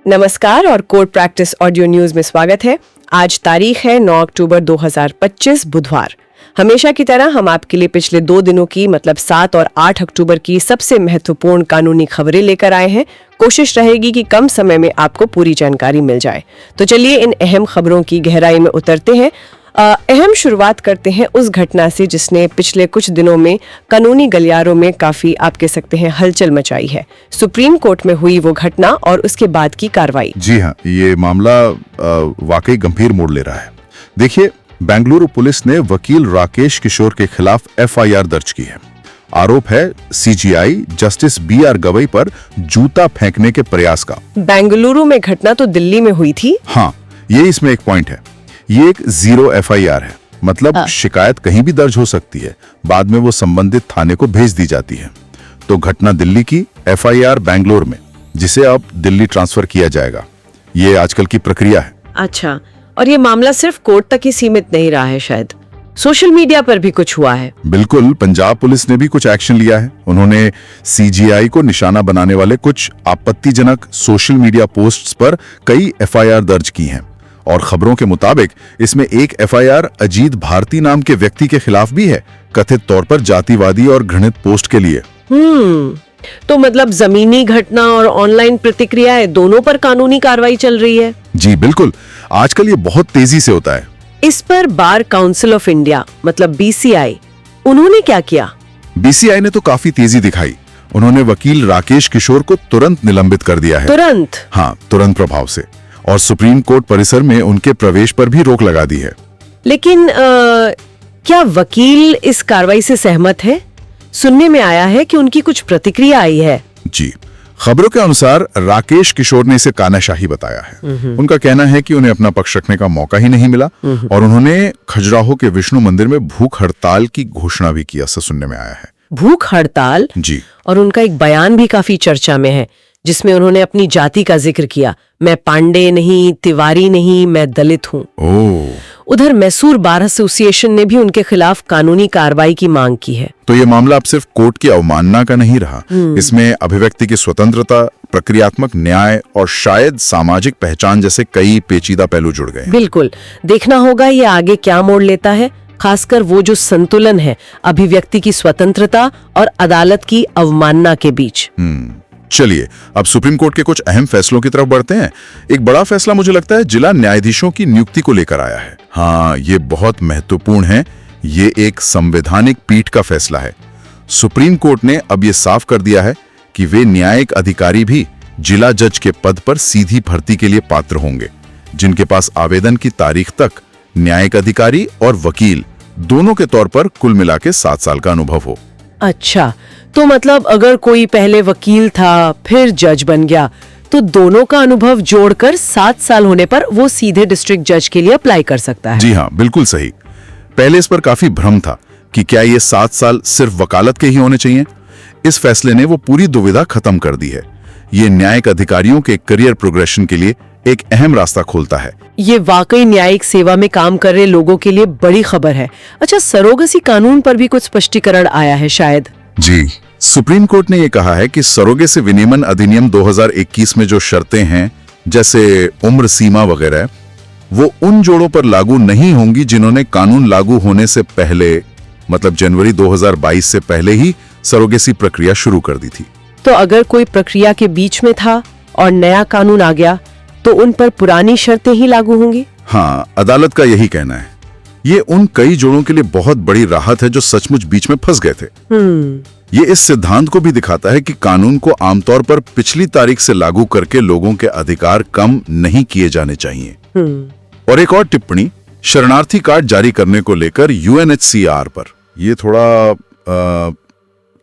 नमस्कार और code practice audio news में स्वागत है। आज तारीख है 9 अक्टूबर 2025 बुधवार। हमेशा की तरह हम आपके लिए पिछले 2 दिनों की मतलब 7 और 8 अक्टूबर की सबसे महत्वपूर्ण कानूनी खबरें लेकर आए हैं। कोशिश रहेगी कि कम समय में आपको पूरी जानकारी मिल जाए। तो चलिए इन अहम खबरों की गहराई में उतरते हैं। अहम शुरुआत करते हैं उस घटना से जिसने पिछले कुछ दिनों में कानूनी गलियारों में काफी आप कह सकते हैं हलचल मचाई है। सुप्रीम कोर्ट में हुई वो घटना और उसके बाद की कार्रवाई। जी हाँ, ये मामला वाकई गंभीर मोड़ ले रहा है। देखिए, बेंगलुरु पुलिस ने वकील राकेश किशोर के खिलाफ एफआईआर दर्ज की है। आरोप है सीजीआई जस्टिस बीआर गवई पर जूता फेंकने के प्रयास का। बेंगलुरु में घटना तो दिल्ली में हुई थी। हाँ, ये इसमें एक पॉइंट है। ये एक 0 एफआईआर है, मतलब शिकायत कहीं भी दर्ज हो सकती है, बाद में वो संबंधित थाने को भेज दी जाती है। तो घटना दिल्ली की, एफआईआर बेंगलोर में, जिसे अब दिल्ली ट्रांसफर किया जाएगा। ये आजकल की प्रक्रिया है। अच्छा, और ये मामला सिर्फ कोर्ट तक ही सीमित नहीं रहा है, शायद सोशल मीडिया पर भी कुछ हुआ है। बिल्कुल, पंजाब पुलिस ने भी कुछ एक्शन लिया है। उन्होंने सीजीआई को निशाना बनाने वाले कुछ आपत्तिजनक सोशल मीडिया पोस्ट्स पर कई एफआईआर दर्ज की हैं। और खबरों के मुताबिक इसमें एक एफआईआर अजीत भारती नाम के व्यक्ति के खिलाफ भी है, कथित तौर पर जातिवादी और घृणित पोस्ट के लिए। तो मतलब जमीनी घटना और ऑनलाइन प्रतिक्रियाएं दोनों पर कानूनी कार्रवाई चल रही है। जी बिल्कुल, आजकल ये बहुत तेजी से होता है। इस पर बार काउंसिल ऑफ इंडिया मतलब बीसीआई, उन्होंने क्या किया? बीसीआई ने तो काफी तेजी दिखाई। उन्होंने वकील राकेश किशोर को तुरंत निलंबित कर दिया है। तुरंत? हाँ, तुरंत प्रभाव से। और सुप्रीम कोर्ट परिसर में उनके प्रवेश पर भी रोक लगा दी है। लेकिन क्या वकील इस कार्रवाई से सहमत है? सुनने में आया है कि उनकी कुछ प्रतिक्रिया आई है। जी, खबरों के अनुसार राकेश किशोर ने इसे कानाशाही बताया है। उनका कहना है कि उन्हें अपना पक्ष रखने का मौका ही नहीं मिला और उन्होंने खजुराहो के विष्णु मंदिर में भूख हड़ताल की घोषणा भी की, ऐसा सुनने में आया है। भूख हड़ताल? जी। और उनका एक बयान भी काफी चर्चा में है जिसमें उन्होंने अपनी जाति का जिक्र किया। मैं पांडे नहीं, तिवारी नहीं, मैं दलित हूँ। उधर मैसूर बार एसोसिएशन ने भी उनके खिलाफ कानूनी कार्रवाई की मांग की है। तो ये मामला अब सिर्फ कोर्ट की अवमानना का नहीं रहा। इसमें अभिव्यक्ति की स्वतंत्रता, प्रक्रियात्मक न्याय और शायद सामाजिक पहचान जैसे कई पेचीदा पहलू जुड़ गए। बिल्कुल, देखना होगा ये आगे क्या मोड़ लेता है, खासकर वो जो संतुलन है अभिव्यक्ति की स्वतंत्रता और अदालत की अवमानना के बीच। चलिए अब सुप्रीम कोर्ट के कुछ अहम फैसलों की तरफ बढ़ते हैं। एक बड़ा फैसला मुझे लगता है जिला न्यायाधीशों की नियुक्ति को लेकर आया है। हाँ, ये बहुत महत्वपूर्ण है। ये एक संवैधानिक पीठ का फैसला है। सुप्रीम कोर्ट ने अब ये साफ कर दिया है कि वे न्यायिक अधिकारी भी जिला जज के पद पर सीधी भर्ती के लिए पात्र होंगे, जिनके पास आवेदन की तारीख तक न्यायिक अधिकारी और वकील दोनों के तौर पर कुल मिला के 7 साल का अनुभव हो। अच्छा, तो मतलब अगर कोई पहले वकील था फिर जज बन गया तो दोनों का अनुभव जोड़कर 7 साल होने पर वो सीधे डिस्ट्रिक्ट जज के लिए अप्लाई कर सकता है। जी हाँ, बिल्कुल सही। पहले इस पर काफी भ्रम था कि क्या ये 7 साल सिर्फ वकालत के ही होने चाहिए। इस फैसले ने वो पूरी दुविधा खत्म कर दी है। ये न्यायिक अधिकारियों के करियर प्रोग्रेशन के लिए एक अहम रास्ता खोलता है। ये वाकई न्यायिक सेवा में काम कर रहे लोगों के लिए बड़ी खबर है। अच्छा, सरोगसी कानून पर भी कुछ स्पष्टीकरण आया है शायद? जी, सुप्रीम कोर्ट ने ये कहा है कि सरोगेसी विनियमन अधिनियम 2021 में जो शर्तें हैं, जैसे उम्र सीमा वगैरह, वो उन जोड़ों पर लागू नहीं होंगी जिन्होंने कानून लागू होने से पहले मतलब जनवरी 2022 से पहले ही सरोगेसी प्रक्रिया शुरू कर दी थी। तो अगर कोई प्रक्रिया के बीच में था और नया कानून आ गया तो उन पर पुरानी शर्तें ही लागू होंगी? हाँ, अदालत का यही कहना है। ये उन कई जोड़ों के लिए बहुत बड़ी राहत है जो सचमुच बीच में फंस गए थे। ये इस सिद्धांत को भी दिखाता है कि कानून को आमतौर पर पिछली तारीख से लागू करके लोगों के अधिकार कम नहीं किए जाने चाहिए। और एक और टिप्पणी, शरणार्थी कार्ड जारी करने को लेकर यूएनएचसीआर पर। ये थोड़ा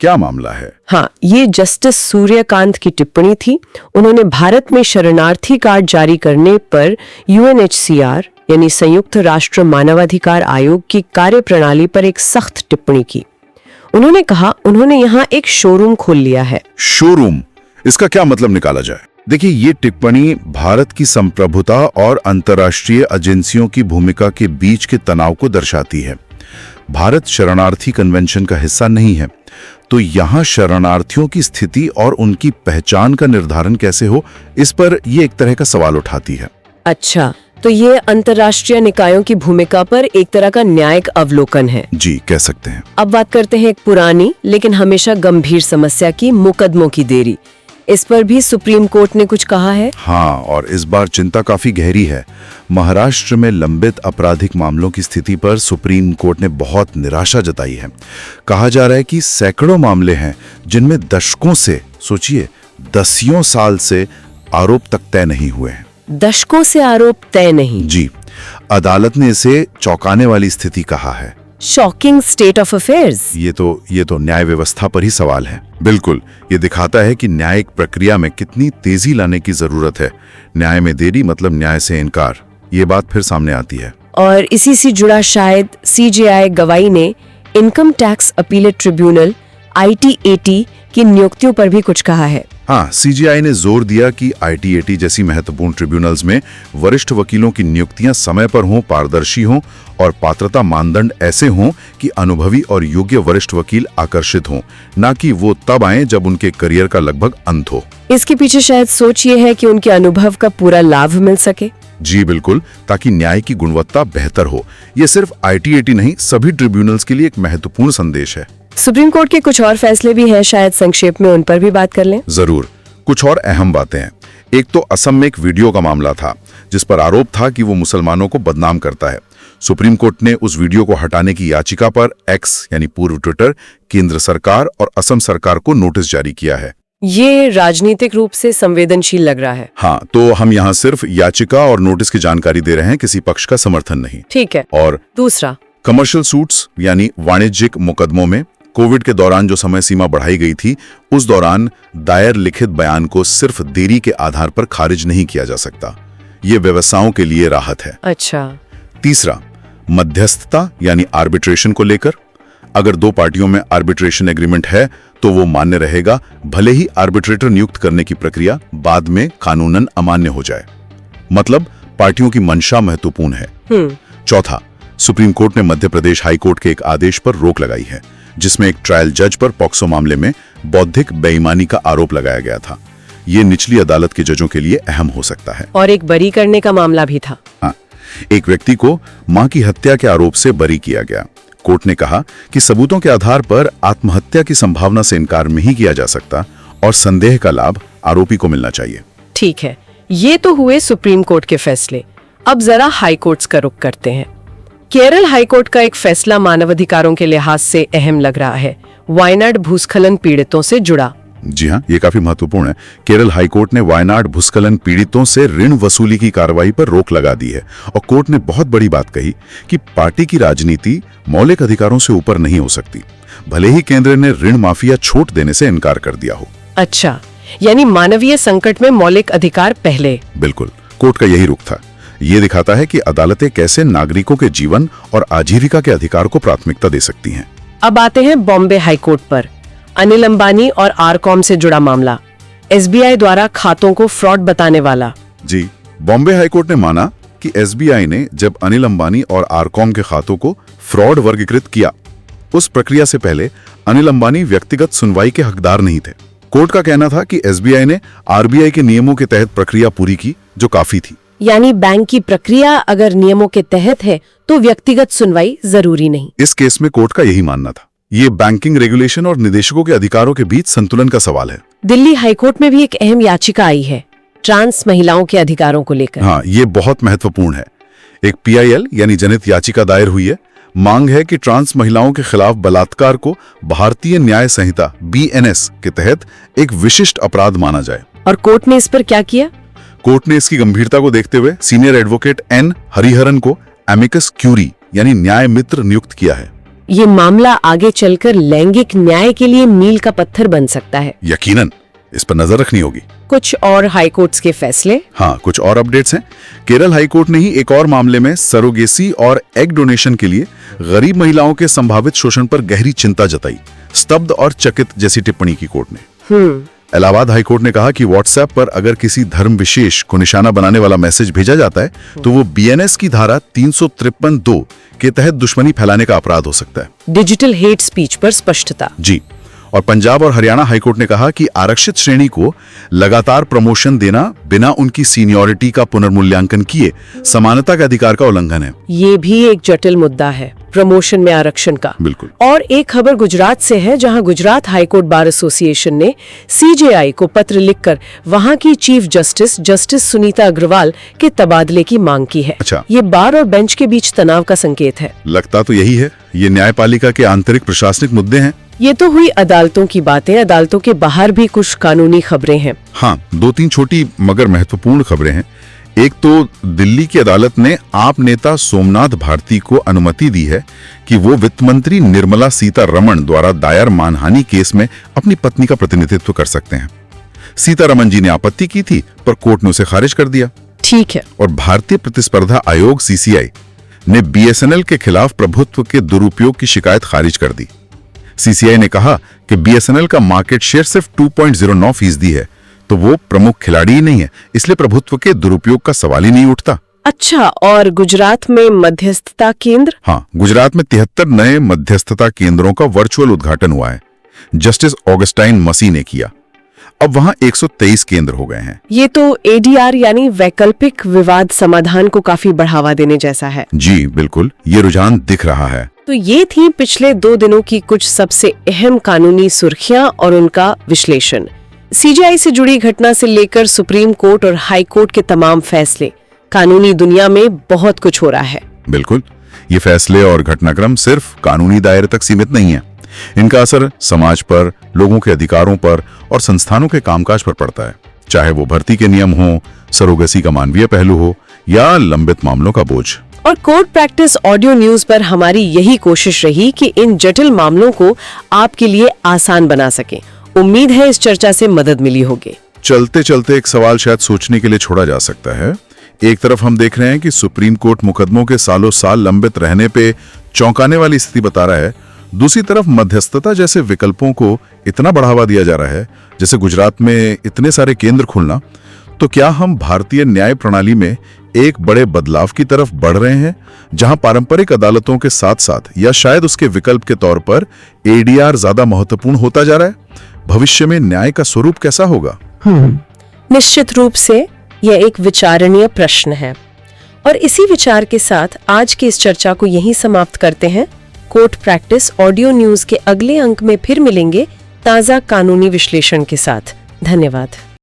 क्या मामला है? हाँ, ये जस्टिस सूर्यकांत की टिप्पणी थी। उन्होंने भारत में शरणार्थी कार्ड जारी करने पर यूएनएचसीआर यानी संयुक्त राष्ट्र मानवाधिकार आयोग की कार्यप्रणाली पर एक सख्त टिप्पणी की। उन्होंने कहा उन्होंने यहाँ एक शोरूम खोल लिया है। शोरूम, इसका क्या मतलब निकाला जाए? देखिए, ये टिप्पणी भारत की संप्रभुता और अंतर्राष्ट्रीय एजेंसियों की भूमिका के बीच के तनाव को दर्शाती है। भारत शरणार्थी कन्वेंशन का हिस्सा नहीं है, तो यहाँ शरणार्थियों की स्थिति और उनकी पहचान का निर्धारण कैसे हो, इस पर ये एक तरह का सवाल उठाती है। अच्छा, तो ये अंतर्राष्ट्रीय निकायों की भूमिका पर एक तरह का न्यायिक अवलोकन है। जी, कह सकते हैं। अब बात करते हैं एक पुरानी लेकिन हमेशा गंभीर समस्या की, मुकदमों की देरी। इस पर भी सुप्रीम कोर्ट ने कुछ कहा है। हाँ, और इस बार चिंता काफी गहरी है। महाराष्ट्र में लंबित आपराधिक मामलों की स्थिति पर सुप्रीम कोर्ट ने बहुत निराशा जताई है। कहा जा रहा है कि सैकड़ों मामले हैं जिनमें दशकों से, सोचिए, दसियों साल से आरोप तक तय नहीं हुए हैं। दशकों से आरोप तय नहीं। जी, अदालत ने इसे चौंकाने वाली स्थिति कहा है। Shocking state of affairs. ये तो न्याय व्यवस्था पर ही सवाल है। बिल्कुल, ये दिखाता है कि न्यायिक प्रक्रिया में कितनी तेजी लाने की जरूरत है। न्याय में देरी मतलब न्याय से इनकार, ये बात फिर सामने आती है। और इसी से जुड़ा शायद सीजेआई गवाही ने income tax appellate tribunal ITAT की नियुक्तियों पर भी कुछ कहा है। हाँ, सीजीआई ने जोर दिया कि ITAT जैसी महत्वपूर्ण ट्रिब्यूनल्स में वरिष्ठ वकीलों की नियुक्तियां समय पर हों, पारदर्शी हों और पात्रता मानदंड ऐसे हों कि अनुभवी और योग्य वरिष्ठ वकील आकर्षित हों, न कि वो तब आए जब उनके करियर का लगभग अंत हो। इसके पीछे शायद सोच ये है कि उनके अनुभव का पूरा लाभ मिल सके। जी बिल्कुल, ताकि न्याय की गुणवत्ता बेहतर हो। ये सिर्फ ITAT नहीं, सभी ट्रिब्यूनल्स के लिए एक महत्वपूर्ण संदेश है। सुप्रीम कोर्ट के कुछ और फैसले भी हैं, शायद संक्षेप में उन पर भी बात कर लें। जरूर, कुछ और अहम बातें हैं। एक तो असम में एक वीडियो का मामला था जिस पर आरोप था कि वो मुसलमानों को बदनाम करता है। सुप्रीम कोर्ट ने उस वीडियो को हटाने की याचिका पर X यानी पूर्व ट्विटर, केंद्र सरकार और असम सरकार को नोटिस जारी किया है। ये राजनीतिक रूप से संवेदनशील लग रहा है। हाँ, तो हम यहाँ सिर्फ याचिका और नोटिस की जानकारी दे रहे हैं, किसी पक्ष का समर्थन नहीं। ठीक है। और दूसरा, कमर्शियल सूट्स यानी वाणिज्यिक मुकदमों में कोविड के दौरान जो समय सीमा बढ़ाई गई थी, उस दौरान दायर लिखित बयान को सिर्फ देरी के आधार पर खारिज नहीं किया जा सकता। ये व्यवसायों के लिए राहत है। अच्छा। तीसरा, मध्यस्थता यानी आर्बिट्रेशन को लेकर अगर दो पार्टियों में आर्बिट्रेशन एग्रीमेंट है तो वो मान्य रहेगा, भले ही आर्बिट्रेटर नियुक्त करने की प्रक्रिया बाद में कानूनन अमान्य हो जाए। मतलब पार्टियों की मंशा महत्वपूर्ण है। चौथा, सुप्रीम कोर्ट ने मध्य प्रदेश हाई कोर्ट के एक आदेश पर रोक लगाई है जिसमें एक ट्रायल जज पर पॉक्सो मामले में बौद्धिक बेईमानी का आरोप लगाया गया था। ये निचली अदालत के जजों के लिए अहम हो सकता है। और एक बरी करने का मामला भी था। हाँ, एक व्यक्ति को मां की हत्या के आरोप से बरी किया गया। कोर्ट ने कहा कि सबूतों के आधार पर आत्महत्या की संभावना से इनकार नहीं किया जा सकता और संदेह का लाभ आरोपी को मिलना चाहिए। ठीक है, ये तो हुए सुप्रीम कोर्ट के फैसले। अब जरा हाई कोर्ट्स का रुख करते हैं। केरल हाई कोर्ट का एक फैसला मानवाधिकारों के लिहाज से अहम लग रहा है, वायनाड भूस्खलन पीड़ितों से जुड़ा। जी हाँ, ये काफी महत्वपूर्ण है। केरल हाई कोर्ट ने वायनाड भूस्खलन पीड़ितों से ऋण वसूली की कार्रवाई पर रोक लगा दी है और कोर्ट ने बहुत बड़ी बात कही कि पार्टी की राजनीति मौलिक अधिकारों से ऊपर नहीं हो सकती, भले ही केंद्र ने ऋण माफी या छूट देने से इनकार कर दिया हो। अच्छा, यानी मानवीय संकट में मौलिक अधिकार पहले। बिल्कुल, कोर्ट का यही रुख था। ये दिखाता है कि अदालतें कैसे नागरिकों के जीवन और आजीविका के अधिकार को प्राथमिकता दे सकती हैं। अब आते हैं बॉम्बे हाई कोर्ट पर। अनिल अंबानी और आरकॉम से जुड़ा मामला, SBI द्वारा खातों को फ्रॉड बताने वाला। जी, बॉम्बे हाई कोर्ट ने माना कि SBI ने जब अनिल अंबानी और आरकॉम के खातों को फ्रॉड वर्गीकृत किया, उस प्रक्रिया से पहले अनिल अंबानी व्यक्तिगत सुनवाई के हकदार नहीं थे। कोर्ट का कहना था कि SBI ने RBI के नियमों के तहत प्रक्रिया पूरी की, जो काफी थी। यानी बैंक की प्रक्रिया अगर नियमों के तहत है तो व्यक्तिगत सुनवाई जरूरी नहीं। इस केस में कोर्ट का यही मानना था। ये बैंकिंग रेगुलेशन और निदेशकों के अधिकारों के बीच संतुलन का सवाल है। दिल्ली हाईकोर्ट में भी एक अहम याचिका आई है ट्रांस महिलाओं के अधिकारों को लेकर। हाँ, ये बहुत महत्वपूर्ण है। एक PIL यानी जनहित याचिका दायर हुई है। मांग है कि ट्रांस महिलाओं के खिलाफ बलात्कार को भारतीय न्याय संहिता BNS के तहत एक विशिष्ट अपराध माना जाए। और कोर्ट ने इस पर क्या किया? कोर्ट ने इसकी गंभीरता को देखते हुए सीनियर एडवोकेट N हरिहरन को एमिकस क्यूरी यानी न्याय मित्र नियुक्त किया है। ये मामला आगे चलकर लैंगिक न्याय के लिए मील का पत्थर बन सकता है। यकीनन, इस पर नजर रखनी होगी। कुछ और हाई कोर्ट्स के फैसले। हाँ, कुछ और अपडेट्स हैं। केरल हाई कोर्ट ने ही एक और मामले में सरोगेसी और एग डोनेशन के लिए गरीब महिलाओं के संभावित शोषण पर गहरी चिंता जताई। स्तब्ध और चकित जैसी टिप्पणी की कोर्ट ने। इलाहाबाद हाईकोर्ट ने कहा कि व्हाट्सएप पर अगर किसी धर्म विशेष को निशाना बनाने वाला मैसेज भेजा जाता है तो वो बीएनएस की धारा 353(2) के तहत दुश्मनी फैलाने का अपराध हो सकता है। डिजिटल हेट स्पीच पर स्पष्टता। जी। और पंजाब और हरियाणा हाईकोर्ट ने कहा कि आरक्षित श्रेणी को लगातार प्रमोशन देना बिना उनकी सीनियरिटी का पुनर्मूल्यांकन किए समानता के अधिकार का उल्लंघन है। ये भी एक जटिल मुद्दा है, प्रमोशन में आरक्षण का। बिल्कुल। और एक खबर गुजरात से है, जहां गुजरात हाईकोर्ट बार एसोसिएशन ने सीजेआई को पत्र लिखकर वहां की चीफ जस्टिस सुनीता अग्रवाल के तबादले की मांग की है। अच्छा। ये बार और बेंच के बीच तनाव का संकेत है। लगता तो यही है। ये न्यायपालिका के आंतरिक प्रशासनिक मुद्दे हैं। ये तो हुई अदालतों की बातें। अदालतों के बाहर भी कुछ कानूनी खबरें हैं। हाँ, 2-3 छोटी मगर महत्वपूर्ण खबरें हैं। एक तो दिल्ली की अदालत ने आप नेता सोमनाथ भारती को अनुमति दी है कि वो वित्त मंत्री निर्मला सीतारमण द्वारा दायर मानहानि केस में अपनी पत्नी का प्रतिनिधित्व कर सकते हैं। सीतारमण जी ने आपत्ति की थी पर कोर्ट ने उसे खारिज कर दिया। ठीक है। और भारतीय प्रतिस्पर्धा आयोग सीसीआई ने बीएसएनएल के खिलाफ प्रभुत्व के दुरुपयोग की शिकायत खारिज कर दी। सीसीआई ने कहा कि बीएसएनएल का मार्केट शेयर सिर्फ 2.09% है, तो वो प्रमुख खिलाड़ी ही नहीं है, इसलिए प्रभुत्व के दुरुपयोग का सवाल ही नहीं उठता। अच्छा, और गुजरात में मध्यस्थता केंद्र? हाँ, गुजरात में 73 नए मध्यस्थता केंद्रों का वर्चुअल उद्घाटन हुआ है। जस्टिस ऑगस्टाइन मसी ने किया। अब वहां 123 केंद्र हो गए हैं। ये तो एडीआर यानी वैकल्पिक विवाद समाधान को काफी बढ़ावा देने जैसा है। जी बिल्कुल, ये रुझान दिख रहा है। तो ये थी पिछले 2 दिनों की कुछ सबसे अहम कानूनी सुर्खियां और उनका विश्लेषण। सीजेआई से जुड़ी घटना से लेकर सुप्रीम कोर्ट और हाई कोर्ट के तमाम फैसले, कानूनी दुनिया में बहुत कुछ हो रहा है। बिल्कुल, ये फैसले और घटनाक्रम सिर्फ कानूनी दायरे तक सीमित नहीं है। इनका असर समाज पर, लोगों के अधिकारों पर और संस्थानों के कामकाज पर पड़ता है, चाहे वो भर्ती के नियम हो, सरोगेसी का मानवीय पहलू हो या लंबित मामलों का बोझ। और कोर्ट प्रैक्टिस ऑडियो न्यूज पर हमारी यही कोशिश रही कि इन जटिल मामलों को आपके लिए आसान बना सकें। उम्मीद है इस चर्चा से मदद मिली होगी। चलते चलते एक सवाल शायद सोचने के लिए छोड़ा जा सकता है। एक तरफ हम देख रहे हैं कि सुप्रीम कोर्ट मुकदमों के सालों साल लंबित रहने पे चौंकाने वाली स्थिति बता रहा है। दूसरी तरफ मध्यस्थता जैसे विकल्पों को इतना बढ़ावा दिया जा रहा है, जैसे गुजरात में इतने सारे केंद्र खुलना। तो क्या हम भारतीय न्याय प्रणाली में एक बड़े बदलाव की तरफ बढ़ रहे हैं, जहां पारंपरिक अदालतों के साथ साथ या शायद उसके विकल्प के तौर पर एडीआर ज्यादा महत्वपूर्ण होता जा रहा है? भविष्य में न्याय का स्वरूप कैसा होगा? निश्चित रूप से यह एक विचारणीय प्रश्न है। और इसी विचार के साथ आज की इस चर्चा को यहीं समाप्त करते हैं। कोर्ट प्रैक्टिस ऑडियो न्यूज के अगले अंक में फिर मिलेंगे ताजा कानूनी विश्लेषण के साथ। धन्यवाद।